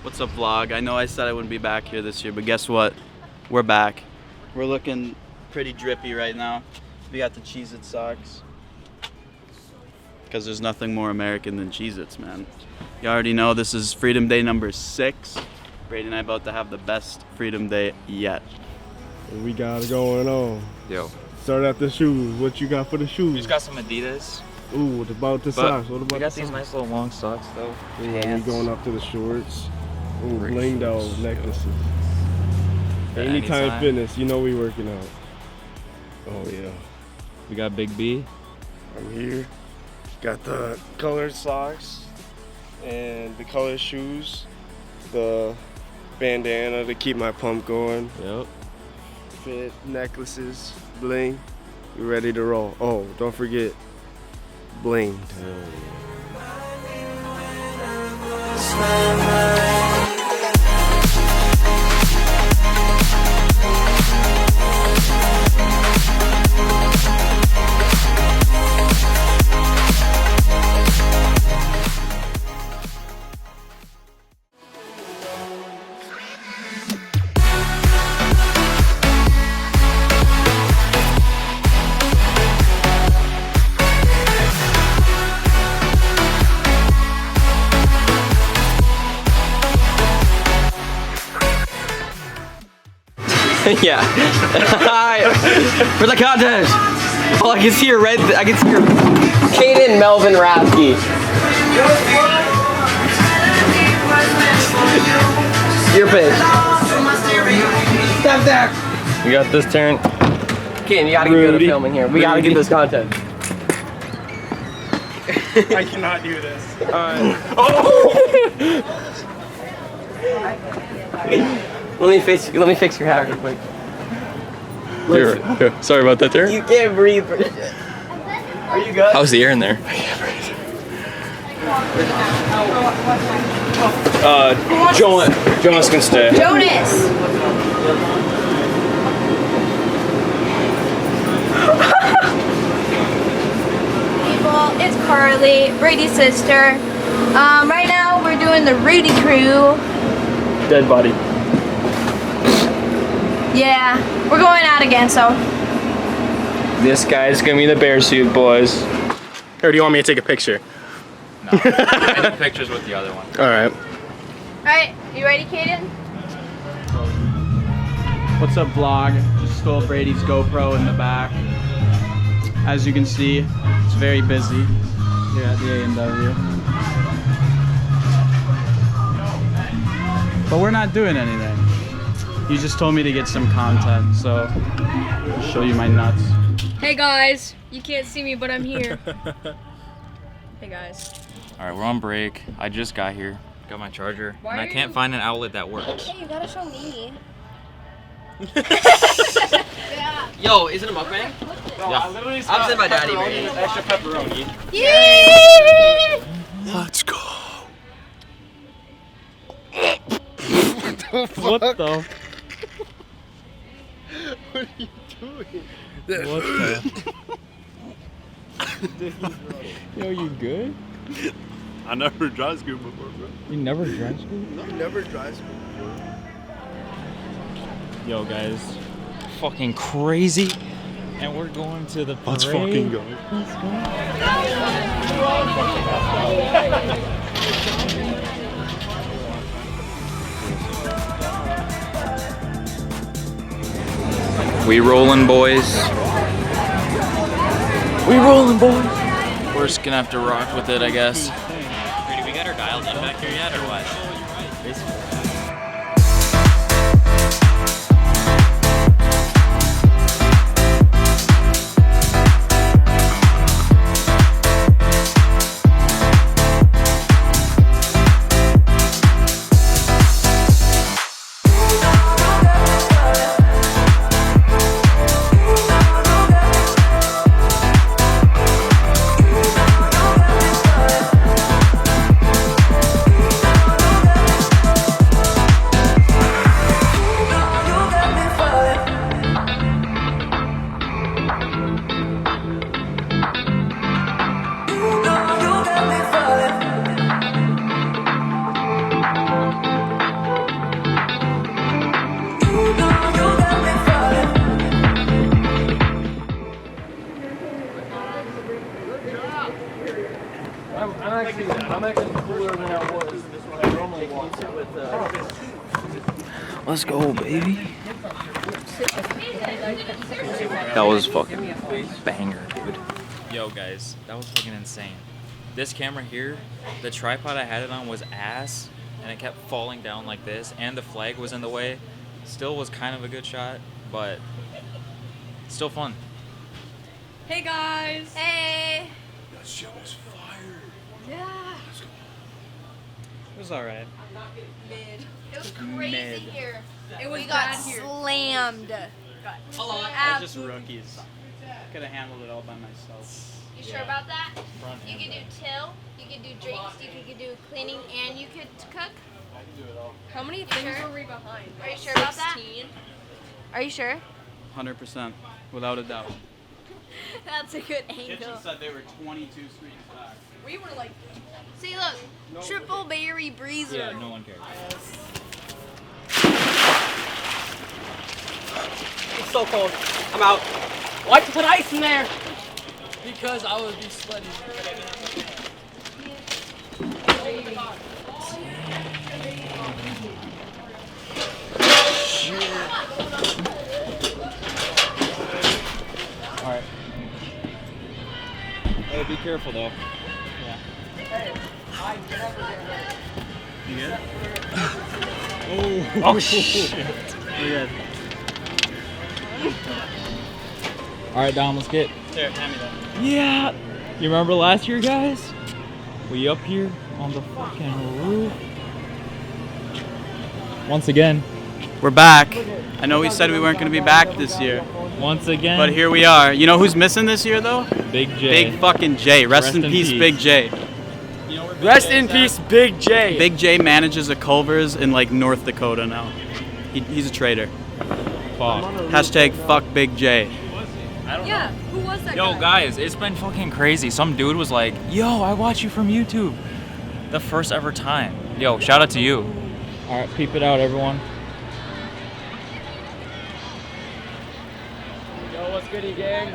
What's up, vlog? I know I said I wouldn't be back here this year, but guess what? We're back. We're looking pretty drippy right now. We got the Cheez-It socks. Because there's nothing more American than Cheez-Its, man. You already know this is Freedom Day number 6. Brady and I about to have the best Freedom Day yet. What we got going on? Yo. Start out the shoes. What you got for the shoes? We just got some Adidas. Ooh, what about the socks? What about we got the these socks? nice little long socks though. Ooh, we going up to the shorts. Ooh, Great blinged out shoes. necklaces. Yeah, Anytime Fitness, you know we working out. Oh yeah. We got Big B. I'm here. Got the colored socks and the colored shoes. The bandana to keep my pump going. Yep. Fit necklaces, bling. We ready to roll. Oh, don't forget bling. Yeah. For the contest. Oh, I can see your red. I can see your Caden Melvin Rathke. Your pitch. Step there. We got this turn. Caden, you gotta get good at filming here. We gotta get this content. I cannot do this. Let me fix your hair real quick. Here. Sorry about that there. You can't breathe. Are you good? How's the air in there? Jonas can stay. Jonas! People, it's Carly, Brady's sister. Right now we're doing the Rudy crew. Dead body. Yeah, we're going out again, so. This guy's gonna be the bear suit, boys. Or do you want me to take a picture? No. I need pictures with the other one. Alright. Alright, you ready, Caden? What's up, vlog? Just stole Brady's GoPro in the back. As you can see, it's very busy here at the A&W. But we're not doing anything. You just told me to get some content, so I'll show you my nuts. Hey guys, you can't see me, but I'm here. Hey guys. All right, we're on break. I just got here. Got my charger, Why and I are can't you- find an outlet that works. Hey, you gotta show me. Yo, is it a mukbang? Yeah. I'm sending my daddy, man. Extra pepperoni. Yeah! Let's go. What the? What are you doing? What the? Yo, you good? I never dry scoop before, bro. You never dry scoop? No, never dry scoop before. Yo, guys, fucking crazy, and we're going to the parade. Let's fucking go. We rolling, boys. We rolling, boys. We're just gonna have to rock with it, I guess. Did we get our dials in back here yet, or what? I'm actually cooler than I was. I normally walk Let's go, baby. That was fucking banger, dude. Yo, guys, that was fucking insane. This camera here, the tripod I had it on was ass, and it kept falling down like this, and the flag was in the way. Still was kind of a good shot, but still fun. Hey guys! Hey. That shit was fire. Yeah. It was alright. Mid. It was crazy here. It was We got bad here. slammed. They're just rookies. Could have handled it all by myself. You sure about that? You could do till, you could do drinks, you could do cleaning, and you could cook. How many things Sure. were we behind? Are you sure about that? 16? Are you sure? 100%, without a doubt. That's a good Kitchen angle. said they were 22 screens back. We were like, See, look, triple berry breezer. Yeah, no one cares. It's so cold. I'm out. Why'd you put ice in there? because I would be sweating. Alright. Hey, be careful though. You good? Oh shit. We're good. Alright, Dom, let's get. There, hand me that. Yeah! You remember last year, guys? We up here on the fucking roof. Once again. We're back. I know we said we weren't going to be back this year, Once again. but here we are. You know who's missing this year, though? Big J. Big fucking J. Rest in peace, Big J. Rest in peace, Big J. Big J manages a Culver's in like North Dakota now. He's a traitor. Fuck. Hashtag fuck Big J. Yeah, who was that Yo, guy? guys, it's been fucking crazy. Some dude was like, yo, I watch you from YouTube. The first ever time. Yo, shout out to you. Alright, peep it out, everyone. Yo, what's goody, gang?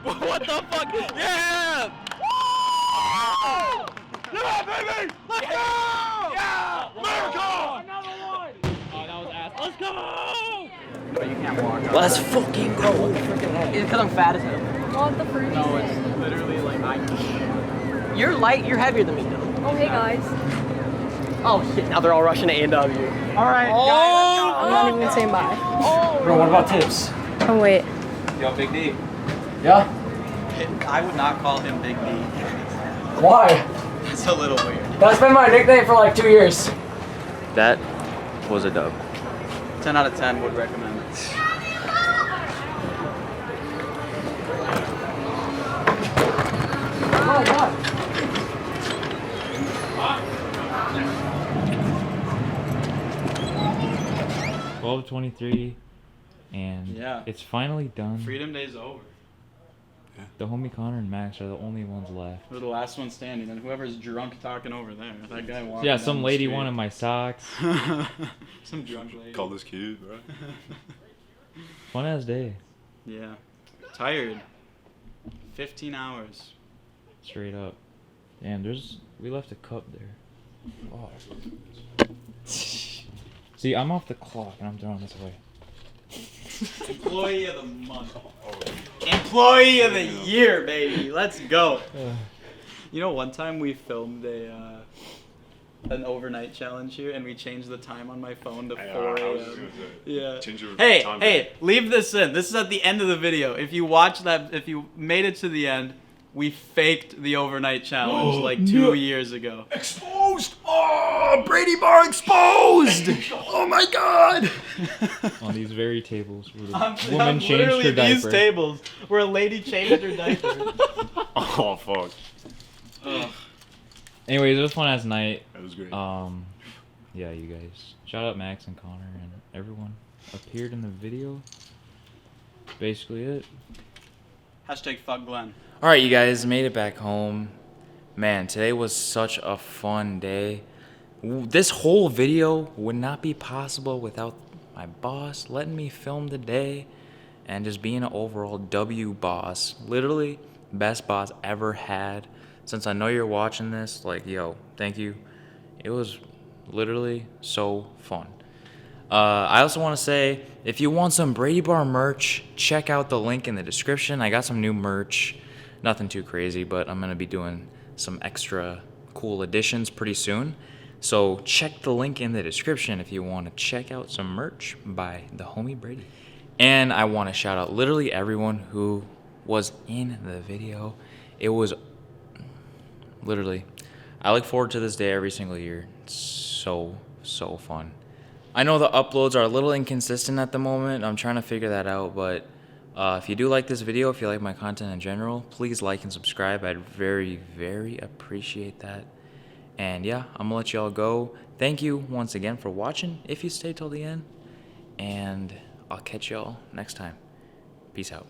What the fuck? Yeah! Yeah, baby! Let's go! Yeah! America! Another one! Oh, that was ass. Let's go! But you can't walk. Let's fucking go. It's because I'm fat as hell. Want the fruity No, thing. it's literally like You're light, you're heavier than me, though. Oh, hey guys. Oh shit, now they're all rushing to A&W. Alright, I'm not even saying bye. Bro, what about tips? Oh, wait. Yo, Big D. Yeah? I would not call him Big D. Why? That's a little weird. That's been my nickname for like 2 years. That was a dub. 10 out of 10 would recommend it. 12:23, and Yeah. it's finally done. Freedom Day's over. The homie Connor and Max are the only ones left. We're the last one standing, and whoever's drunk talking over there, that guy walking. Yeah, down some the lady street. wanted my socks. Some drunk lady. Call this kid, bro. Fun ass day. Yeah. Tired. 15 hours. Straight up. Damn, we left a cup there. Oh. See, I'm off the clock and I'm throwing this away. Employee of the month. Employee of the year, baby. Let's go. You know, one time we filmed an overnight challenge here, and we changed the time on my phone to 4 a.m. Yeah. Hey, leave this in. This is at the end of the video. If you watch that, if you made it to the end, we faked the overnight challenge like 2 years ago. Exposed! Oh, Brady Bar exposed! Oh my God! On these very tables where the On woman changed literally her these diaper. tables where a lady changed her diaper. Oh, fuck. Ugh. Anyways, it was a fun ass night. That was great. Yeah, you guys. Shout out Max and Connor and everyone appeared in the video. Basically it. Hashtag fuck Glenn. Alright, you guys, made it back home. Man, today was such a fun day. This whole video would not be possible without my boss letting me film the day and just being an overall W boss. Literally, best boss ever had. Since I know you're watching this, like, yo, thank you. It was literally so fun. I also want to say, if you want some Brady Bar merch, check out the link in the description. I got some new merch. Nothing too crazy, but I'm going to be doing some extra cool additions pretty soon. So check the link in the description if you want to check out some merch by the homie Brady. And I want to shout out literally everyone who was in the video. It was literally, I look forward to this day every single year. It's so fun. I know the uploads are a little inconsistent at the moment. I'm trying to figure that out, but if you do like this video, if you like my content in general, please like and subscribe. I'd very appreciate that. And yeah, I'm gonna let y'all go. Thank you once again for watching, if you stayed till the end. And I'll catch y'all next time. Peace out.